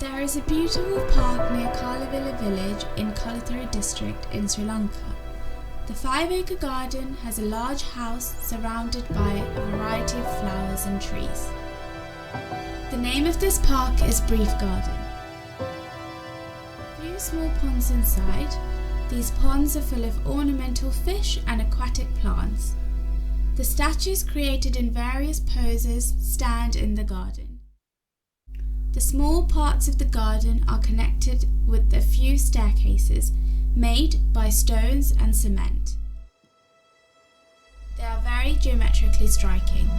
There is a beautiful park near Kalawila village in Kalutara district in Sri Lanka. The 5-acre garden has a large house surrounded by a variety of flowers and trees. The name of this park is Brief Garden. A few small ponds inside. These ponds are full of ornamental fish and aquatic plants. The statues created in various poses stand in the garden. The small parts of the garden are connected with a few staircases made by stones and cement. They are very geometrically striking.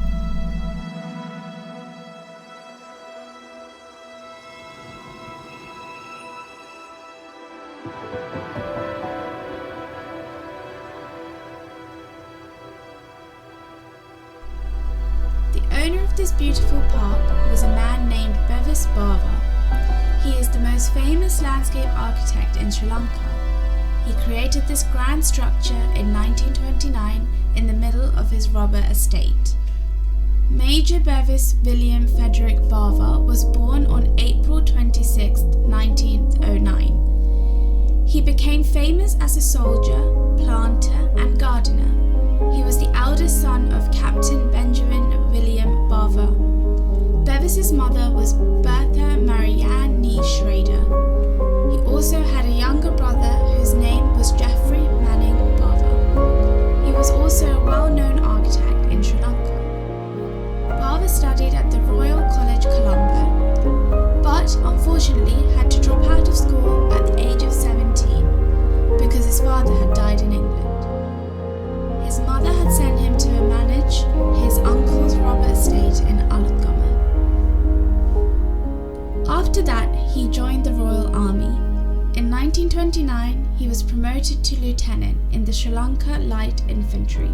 The owner of this beautiful park was a man named Bevis Bava. He is the most famous landscape architect in Sri Lanka. He created this grand structure in 1929 in the middle of his rubber estate. Major Bevis William Frederick Bava was born on April 26, 1909. He became famous as a soldier, planter and gardener. He was the eldest son of Captain Benjamin William Bava. Bevis's mother was Bertha Marianne Nee Schrader. He also had a younger brother whose name was Geoffrey Manning Bava. He was also a well-known architect in Sri Lanka. Bava studied at the Royal College Colombo, but unfortunately had to drop out of school at the age of 17 because his father had died in England. His mother had sent him to manage his uncle's rubber estate in Alutgama. After that, he joined the Royal Army. In 1929, he was promoted to lieutenant in the Sri Lanka Light Infantry,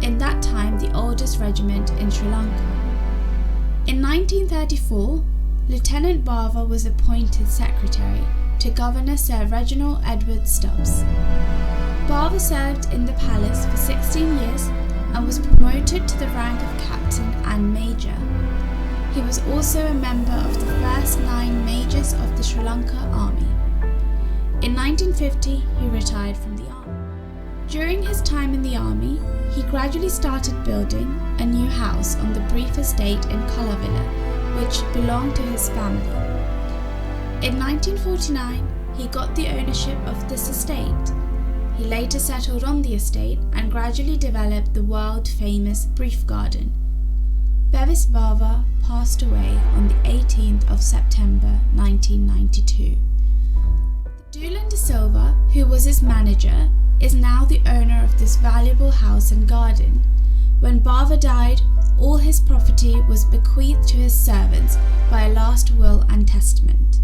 in that time the oldest regiment in Sri Lanka. In 1934, Lieutenant Bava was appointed secretary to Governor Sir Reginald Edward Stubbs. Bava served in the palace for 16 years and was promoted to the rank of captain and major. He was also a member of the first 9 majors of the Sri Lanka Army. In 1950, he retired from the army. During his time in the army, he gradually started building a new house on the brief estate in Kalawila, which belonged to his family. In 1949, he got the ownership of this estate. He later settled on the estate and gradually developed the world-famous Brief Garden. Bevis Bava passed away on the 18th of September 1992. Doolan de Silva, who was his manager, is now the owner of this valuable house and garden. When Bava died, all his property was bequeathed to his servants by a last will and testament.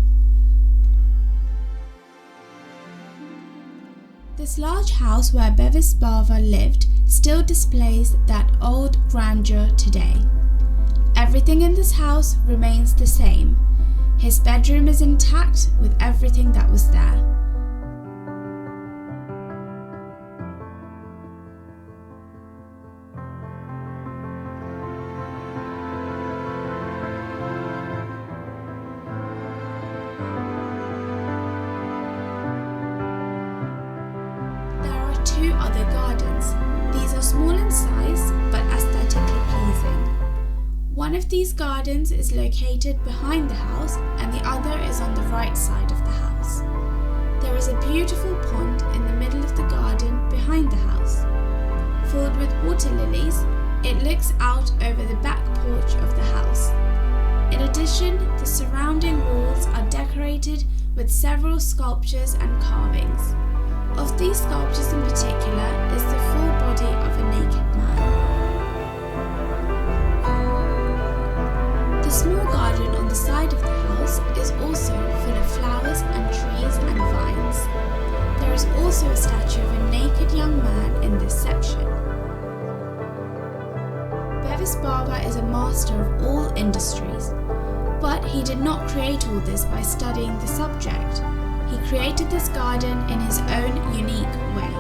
This large house where Bevis Bava lived still displays that old grandeur today. Everything in this house remains the same. His bedroom is intact with everything that was there. There are 2 other gardens. These are small in size but aesthetically pleasing. One of these gardens is located behind the house and the other is on the right side of the house. There is a beautiful pond in the middle of the garden behind the house. Filled with water lilies, it looks out over the back porch of the house. In addition, the surrounding walls are decorated with several sculptures and carvings. Of these sculptures in particular is the full body of a naked man. The small garden on the side of the house is also full of flowers and trees and vines. There is also a statue of a naked young man in this section. Bevis Bava is a master of all industries, but he did not create all this by studying the subject. He created this garden in his own unique way.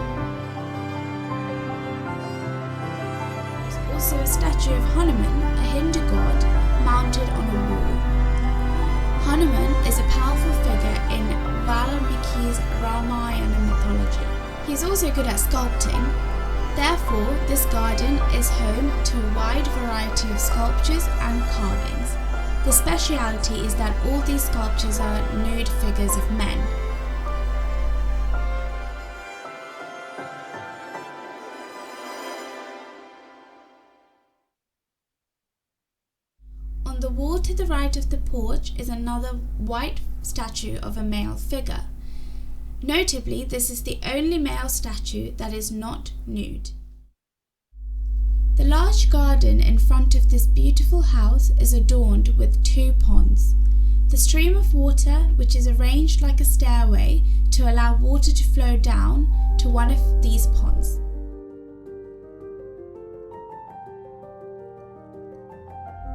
There is also a statue of Hanuman, a Hindu god, mounted on a wall. Hanuman is a powerful figure in Valmiki's Ramayana mythology. He is also good at sculpting. Therefore, this garden is home to a wide variety of sculptures and carvings. The speciality is that all these sculptures are nude figures of men. On the wall to the right of the porch is another white statue of a male figure. Notably, this is the only male statue that is not nude. The large garden in front of this beautiful house is adorned with 2 ponds. The stream of water, which is arranged like a stairway to allow water to flow down to one of these ponds.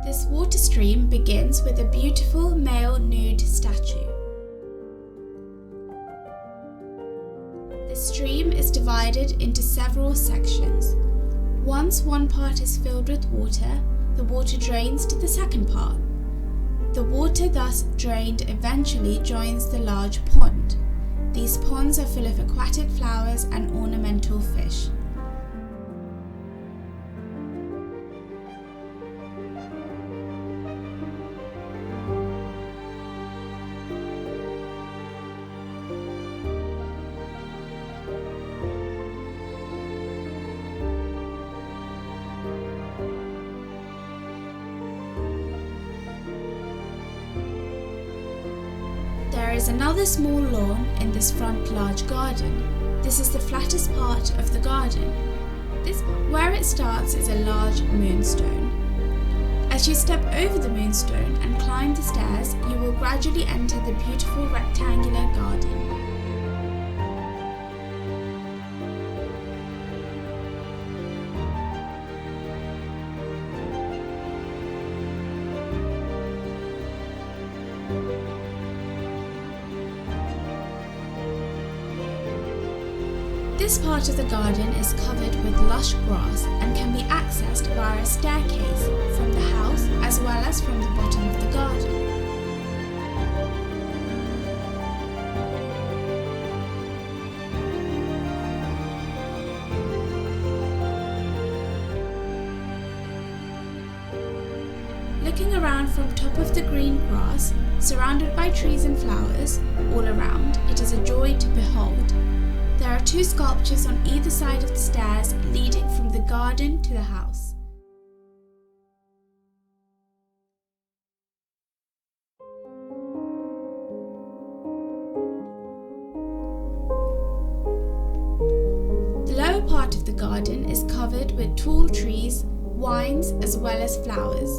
This water stream begins with a beautiful male nude statue. The stream is divided into several sections. Once one part is filled with water, the water drains to the second part. The water thus drained eventually joins the large pond. These ponds are full of aquatic flowers and ornamental fish. There is another small lawn in this front large garden. This is the flattest part of the garden. Where it starts is a large moonstone. As you step over the moonstone and climb the stairs, you will gradually enter the beautiful rectangular garden. This part of the garden is covered with lush grass and can be accessed via a staircase from the house as well as from the bottom of the garden. Looking around from top of the green grass, surrounded by trees and flowers all around, it is a joy to behold. There are 2 sculptures on either side of the stairs leading from the garden to the house. The lower part of the garden is covered with tall trees, vines, as well as flowers.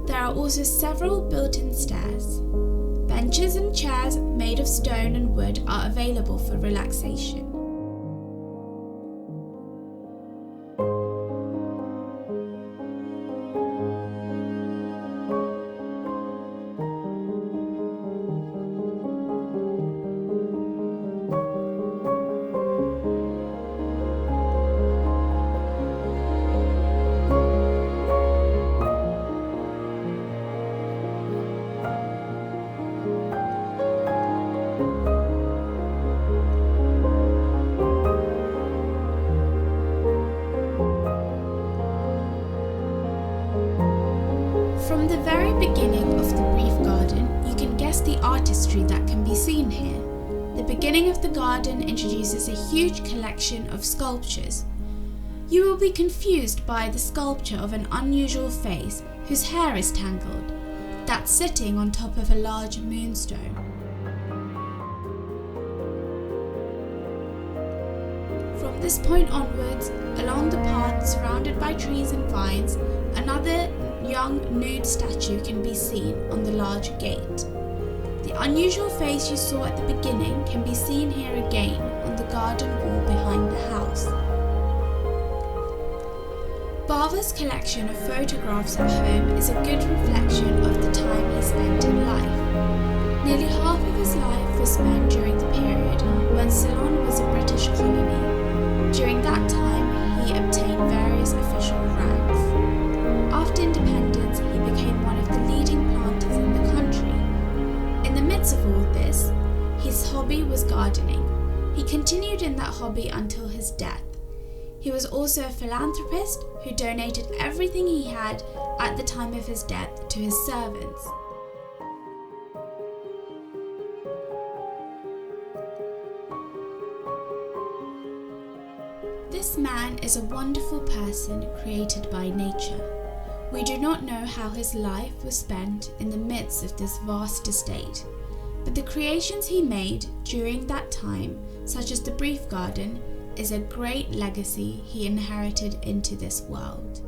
There are also several built-in stairs. Benches and chairs made of stone and wood are available for relaxation. From the very beginning of the brief garden, you can guess the artistry that can be seen here. The beginning of the garden introduces a huge collection of sculptures. You will be confused by the sculpture of an unusual face whose hair is tangled, that's sitting on top of a large moonstone. From this point onwards, along the path surrounded by trees and vines, another young nude statue can be seen on the large gate. The unusual face you saw at the beginning can be seen here again on the garden wall behind the house. Bava's collection of photographs at home is a good reflection of the time he spent in life. Nearly half of his life was spent during the period when Ceylon was a British colony. During that time, he obtained various official ranks. After independence, he became one of the leading planters in the country, that hobby until his death. He was also a philanthropist who donated everything he had at the time of his death to his servants. This man is a wonderful person created by nature. We do not know how his life was spent in the midst of this vast estate, but the creations he made during that time, such as the brief garden, is a great legacy he inherited into this world.